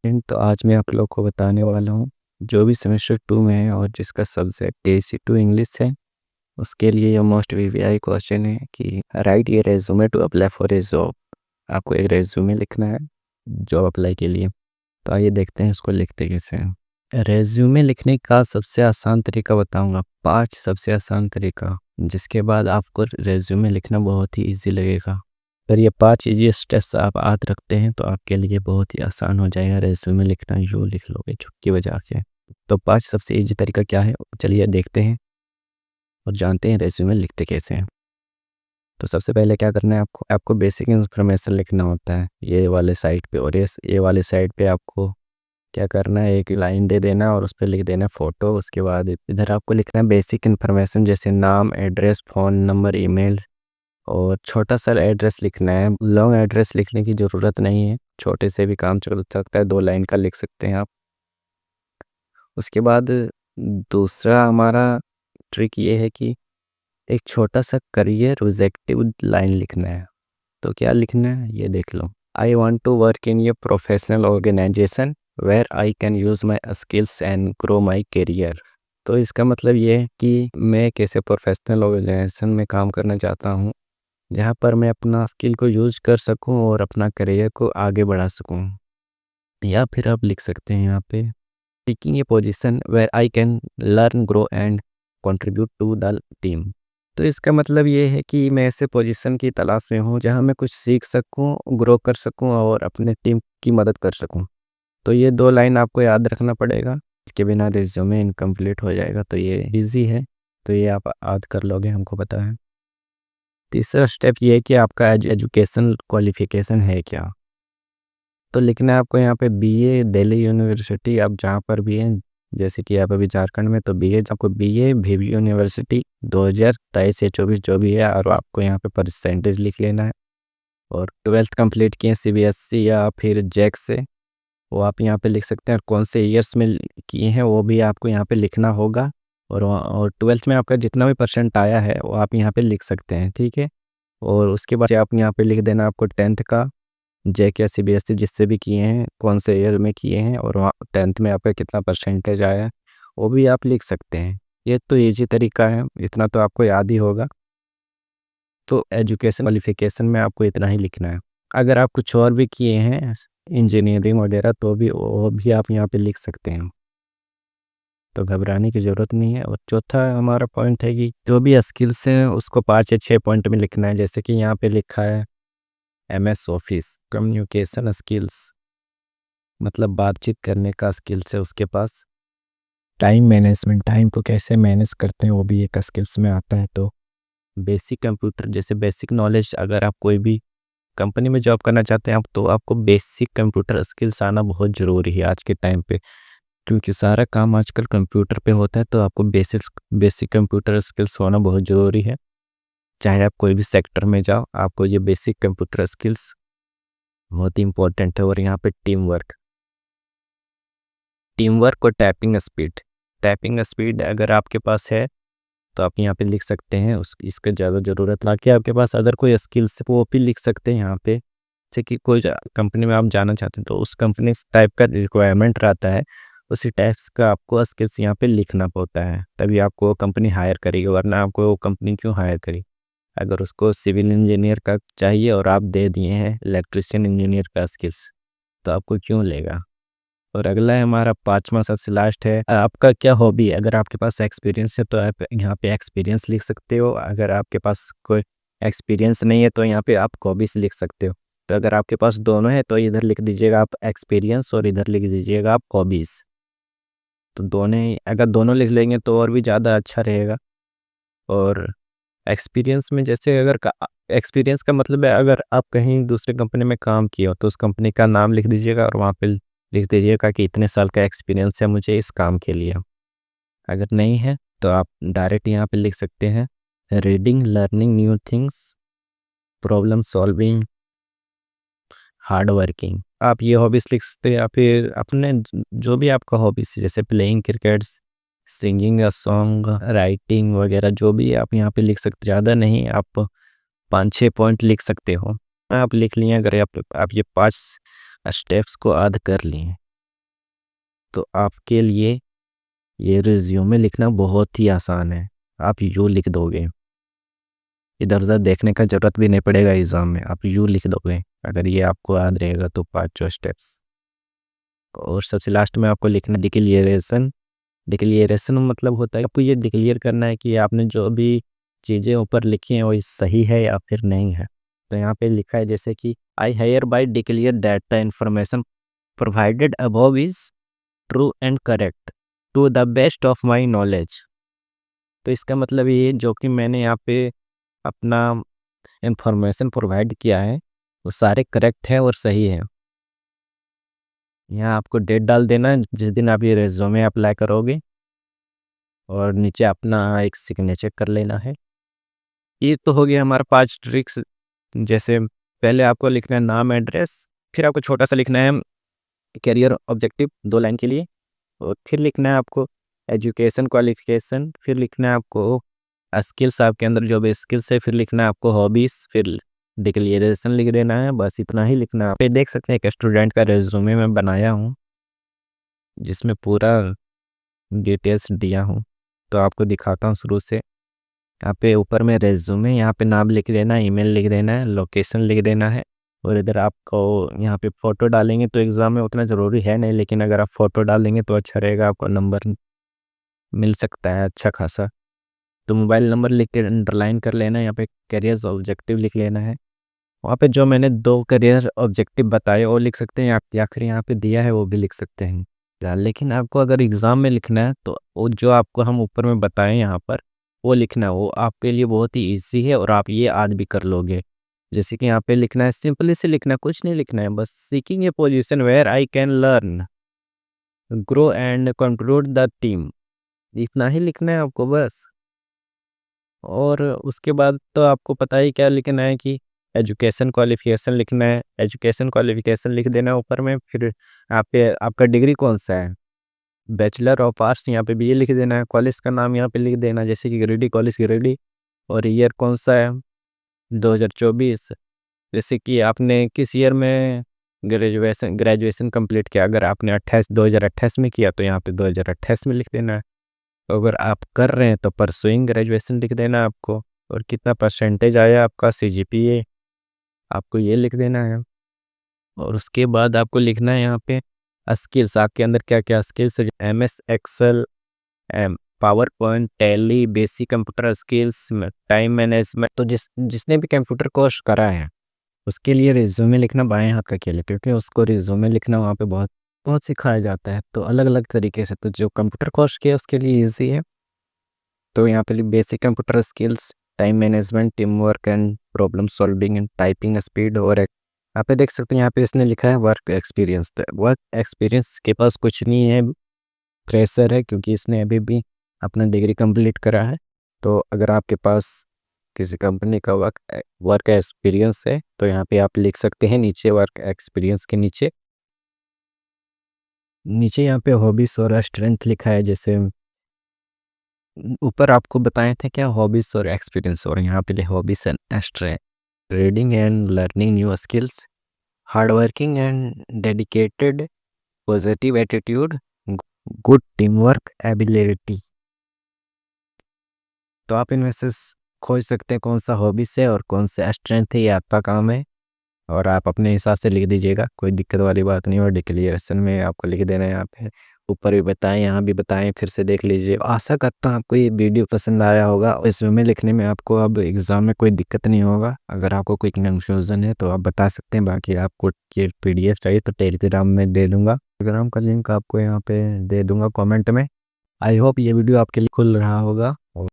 तो आज मैं आप लोग को बताने वाला हूँ जो भी सेमेस्टर 2 में है और जिसका सब्जेक्ट AC2 इंग्लिश है। उसके लिए ये मोस्ट वीवीआई क्वेश्चन है कि राइट ये resume to apply for a job. आपको एक रेज्यूमे लिखना है जॉब अप्लाई के लिए। तो आइए देखते हैं उसको लिखते कैसे हैं। रेज्यूमे लिखने का सबसे आसान तरीका बताऊंगा, 5 सबसे आसान तरीका, जिसके बाद आपको रेज्यूमे लिखना बहुत ही इजी लगेगा। अगर ये 5 इजी स्टेप्स आप याद रखते हैं तो आपके लिए बहुत ही आसान हो जाएगा रेज्यूमे लिखना, यूँ लिख लोगे चुटकी बजा के। तो 5 सबसे इजी तरीका क्या है, चलिए देखते हैं और जानते हैं रेज्यूमे लिखते कैसे हैं। तो सबसे पहले क्या करना है, आपको बेसिक इन्फॉर्मेशन लिखना होता है ये वाले साइड पे, और ये वाले साइड पे आपको क्या करना है, एक लाइन दे देना और उस पर लिख देना फ़ोटो। उसके बाद इधर आपको लिखना है बेसिक इन्फॉर्मेशन जैसे नाम, एड्रेस, फ़ोन नंबर, ईमेल, और छोटा सा एड्रेस लिखना है। लॉन्ग एड्रेस लिखने की ज़रूरत नहीं है, छोटे से भी काम चल सकता है, 2 लाइन का लिख सकते हैं आप। उसके बाद दूसरा हमारा ट्रिक ये है कि एक छोटा सा करियर ऑब्जेक्टिव लाइन लिखना है। तो क्या लिखना है ये देख लो। I want to work in a professional organisation where I can use my skills and grow my career. तो इसका मतलब ये है कि मैं कैसे प्रोफेशनल ऑर्गेनाइजेशन में काम करना चाहता हूँ जहाँ पर मैं अपना स्किल को यूज़ कर सकूँ और अपना करियर को आगे बढ़ा सकूँ। या फिर आप लिख सकते हैं यहाँ पे taking a position where I can learn, grow and contribute to the team. तो इसका मतलब ये है कि मैं ऐसे पोजीशन की तलाश में हूँ जहाँ मैं कुछ सीख सकूँ, ग्रो कर सकूँ और अपने टीम की मदद कर सकूँ। तो ये 2 लाइन आपको याद रखना पड़ेगा, इसके बिना रिज्यूमे इनकम्प्लीट हो जाएगा। तो ये इजी है, तो ये आप याद कर लोगे, हमको पता है। तीसरा स्टेप ये है कि आपका एजुकेशन क्वालिफिकेशन है क्या। तो लिखना है आपको यहाँ पे बीए दिल्ली यूनिवर्सिटी, आप जहाँ पर भी हैं, जैसे कि आप अभी झारखंड में, तो बीए आपको बीए भीवी यूनिवर्सिटी 2023 या 24 जो भी है, और आपको यहाँ पे परसेंटेज लिख लेना है। और 12th कंप्लीट किए सीबीएसई या फिर जैक से, वो आप यहाँ पे लिख सकते हैं। और कौन से ईयर्स में किए हैं वो भी आपको यहाँ पे लिखना होगा। और 12th में आपका जितना भी परसेंट आया है वो आप यहाँ पे लिख सकते हैं, ठीक है। और उसके बाद आप यहाँ पे लिख देना आपको 10th का, जैक या सीबीएसई जिससे भी किए हैं, कौन से ईयर में किए हैं, और वहाँ 10th में आपका कितना परसेंटेज आया है वो भी आप लिख सकते हैं। ये तो ईजी तरीका है, इतना तो आपको याद ही होगा। तो एजुकेशन क्वालिफिकेशन में आपको इतना ही लिखना है। अगर आप कुछ और भी किए हैं इंजीनियरिंग वगैरह तो भी वो भी आप यहाँ पे लिख सकते हैं, तो घबराने की ज़रूरत नहीं है। और चौथा हमारा पॉइंट है कि जो भी स्किल्स हैं उसको 5 या 6 पॉइंट में लिखना है। जैसे कि यहाँ पे लिखा है MS ऑफिस, कम्युनिकेशन स्किल्स, मतलब बातचीत करने का स्किल्स है उसके पास। टाइम मैनेजमेंट, टाइम को कैसे मैनेज करते हैं वो भी एक स्किल्स में आता है। तो बेसिक कंप्यूटर जैसे बेसिक नॉलेज, अगर आप कोई भी कंपनी में जॉब करना चाहते हैं आप, तो आपको बेसिक कंप्यूटर स्किल्स आना बहुत ज़रूरी है आज के टाइम पे, क्योंकि सारा काम आजकल कंप्यूटर पे होता है। तो आपको बेसिक कंप्यूटर स्किल्स होना बहुत ज़रूरी है। चाहे आप कोई भी सेक्टर में जाओ, आपको ये बेसिक कंप्यूटर स्किल्स बहुत ही इंपॉर्टेंट है। और यहाँ पे टीम वर्क और टाइपिंग स्पीड अगर आपके पास है तो आप यहाँ पे लिख सकते हैं। उस इसका ज़्यादा ज़रूरत ना कि आपके पास अदर कोई स्किल्स है वो भी लिख सकते हैं यहाँ पे। जैसे कि कोई कंपनी में आप जाना चाहते हैं तो उस कंपनी टाइप का रिक्वायरमेंट रहता है, उसी टाइप्स का आपको स्किल्स यहाँ पे लिखना पड़ता है, तभी आपको वो कंपनी हायर करेगी, वरना आपको वो कंपनी क्यों हायर करेगी। अगर उसको सिविल इंजीनियर का चाहिए और आप दे दिए हैं इलेक्ट्रिशियन इंजीनियर का स्किल्स, तो आपको क्यों लेगा। और अगला है हमारा 5वां सबसे लास्ट है, आपका क्या हॉबी है। अगर आपके पास एक्सपीरियंस है तो आप यहाँ पे एक्सपीरियंस लिख सकते हो। अगर आपके पास कोई एक्सपीरियंस नहीं है तो यहाँ पे आप हॉबीज लिख सकते हो। तो अगर आपके पास दोनों है तो इधर लिख दीजिएगा आप एक्सपीरियंस और इधर लिख दीजिएगा आप हॉबीज़। तो दोनों ही, अगर दोनों लिख लेंगे तो और भी ज़्यादा अच्छा रहेगा। और एक्सपीरियंस में जैसे अगर एक्सपीरियंस का मतलब है अगर आप कहीं दूसरे कंपनी में काम किए हो तो उस कंपनी का नाम लिख दीजिएगा और वहाँ पे लिख दीजिएगा कि इतने साल का एक्सपीरियंस है मुझे इस काम के लिए। अगर नहीं है तो आप डायरेक्ट यहाँ पे लिख सकते हैं reading, learning new things, problem solving, hard working. आप ये हॉबीज़ लिख सकते हैं या फिर अपने जो भी आपका हॉबीज़ जैसे playing cricket, singing a song, writing वगैरह जो भी आप यहाँ पे लिख सकते। ज़्यादा नहीं, आप 5-6 पॉइंट लिख सकते हो। आप लिख लिए, अगर आप ये 5 स्टेप्स को याद कर लिए तो आपके लिए ये रिज्यूमे लिखना बहुत ही आसान है। आप यूँ लिख दोगे, इधर उधर देखने का ज़रूरत भी नहीं पड़ेगा एग्ज़ाम में, आप यूँ लिख दोगे अगर ये आपको याद रहेगा तो पाँचों स्टेप्स। और सबसे लास्ट में आपको लिखना डिक्लेरेशन। डिक्लेरेशन मतलब होता है आपको ये डिक्लेयर करना है कि आपने जो भी चीज़ें ऊपर लिखी हैं वो सही है या फिर नहीं है। तो यहाँ पे लिखा है जैसे कि I hereby declare that the information provided above is true and correct to the best of my knowledge. तो इसका मतलब ये जो कि मैंने यहाँ पे अपना इंफॉर्मेशन प्रोवाइड किया है वो सारे करेक्ट है और सही है। यहाँ आपको डेट डाल देना है जिस दिन आप ये रेज्यूमे अप्लाई करोगे और नीचे अपना एक सिग्नेचर कर लेना है। ये तो हो गया हमारा 5 ट्रिक्स। जैसे पहले आपको लिखना है नाम, एड्रेस, फिर आपको छोटा सा लिखना है करियर ऑब्जेक्टिव 2 लाइन के लिए, और फिर लिखना है आपको एजुकेशन क्वालिफिकेशन, फिर लिखना है आपको स्किल्स, आपके अंदर जो भी स्किल्स है, फिर लिखना है आपको हॉबीज़, फिर डिक्लेरेशन लिख देना है। बस इतना ही लिखना है। आप ये देख सकते हैं एक स्टूडेंट का रेज्यूमे मैं बनाया हूँ जिसमें पूरा डिटेल्स दिया हूँ। तो आपको दिखाता हूँ शुरू से। यहाँ पे ऊपर में रेज्यूमे, यहाँ पे नाम लिख देना है, ईमेल लिख देना है, लोकेशन लिख देना है, और इधर आपको यहाँ पे फ़ोटो डालेंगे तो एग्ज़ाम में उतना ज़रूरी है नहीं, लेकिन अगर आप फ़ोटो डाल देंगे तो अच्छा रहेगा, आपको नंबर मिल सकता है अच्छा खासा। तो मोबाइल नंबर लिख के अंडरलाइन कर लेना है। यहाँ पे करियर ऑब्जेक्टिव लिख लेना है। वहाँ पे जो मैंने 2 करियर ऑब्जेक्टिव बताए वो लिख सकते हैं आप, या फिर यहाँ पे दिया है वो भी लिख सकते हैं। लेकिन आपको अगर एग्ज़ाम में लिखना है तो वो जो आपको हम ऊपर में बताएं यहाँ पर वो लिखना है। वो आपके लिए बहुत ही ईजी है और आप ये आज भी कर लोगे। जैसे कि यहाँ पे लिखना है, सिंपली से लिखना है, कुछ नहीं लिखना है, बस seeking a position where I can learn, grow and contribute the team. इतना ही लिखना है आपको बस। और उसके बाद तो आपको पता ही क्या लिखना है कि एजुकेशन क्वालिफिकेशन लिखना है। एजुकेशन क्वालिफिकेशन लिख देना है ऊपर में। फिर आप पे आपका डिग्री कौन सा है, बैचलर ऑफ आर्ट्स, यहाँ पे बीए लिख देना है। कॉलेज का नाम यहाँ पे लिख देना, जैसे कि गिरिडीह कॉलेज गिरिडीह, और ईयर कौन सा है 2024। जैसे कि आपने किस ईयर में ग्रेजुएशन ग्रेजुएशन कंप्लीट किया, अगर आपने 2028 में किया तो यहाँ पे 2028 में लिख देना है। अगर आप कर रहे हैं तो परसुइंग ग्रेजुएशन लिख देना है आपको, और कितना परसेंटेज आया आपका सीजीपीए आपको ये लिख देना है। और उसके बाद आपको लिखना है यहाँ पे स्किल्स, आपके अंदर क्या क्या स्किल्स है, MS Excel, PowerPoint, Tally, basic computer skills, time management. तो जिसने भी कंप्यूटर कोर्स करा है उसके लिए रिज्यूमे लिखना बाएं हाथ का खेल है, क्योंकि उसको रिज्यूमे लिखना वहाँ पे बहुत बहुत सिखाया जाता है, तो अलग अलग तरीके से। तो जो कंप्यूटर कोर्स किया उसके लिए ईजी है। तो यहाँ पे basic computer skills, time management, team work and problem solving and typing speed. और यहाँ पे देख सकते हैं यहाँ पे इसने लिखा है वर्क एक्सपीरियंस। तो वर्क एक्सपीरियंस के पास कुछ नहीं है, फ्रेशर है, क्योंकि इसने अभी भी अपना डिग्री कंप्लीट करा है। तो अगर आपके पास किसी कंपनी का वर्क वर्क एक्सपीरियंस है तो यहाँ पे आप लिख सकते हैं नीचे वर्क एक्सपीरियंस के नीचे। नीचे यहाँ पे हॉबीज और स्ट्रेंथ लिखा है। जैसे ऊपर आपको बताए थे क्या हॉबीज और एक्सपीरियंस, और यहाँ पे hobbies and strength, reading and learning new skills, hard working and dedicated, positive attitude, good team work ability. तो आप इनमें से खोज सकते हैं कौन सा हॉबीज है और कौन सा स्ट्रेंथ है, ये आपका काम है। और आप अपने हिसाब से लिख दीजिएगा, कोई दिक्कत वाली बात नहीं। और डिक्लेरेशन में आपको लिख देना है यहाँ पे, ऊपर भी बताएं यहाँ भी बताएं, फिर से देख लीजिए। आशा करता हूँ आपको ये वीडियो पसंद आया होगा। रिज्यूमे लिखने में आपको अब एग्ज़ाम में कोई दिक्कत नहीं होगा। अगर आपको कोई कन्फ्यूज़न है तो आप बता सकते हैं। बाकी आपको ये PDF चाहिए तो टेलीग्राम में दे दूँगा, टेलीग्राम का लिंक आपको यहाँ पे दे दूँगा कॉमेंट में। आई होप ये वीडियो आपके लिए खुल रहा होगा।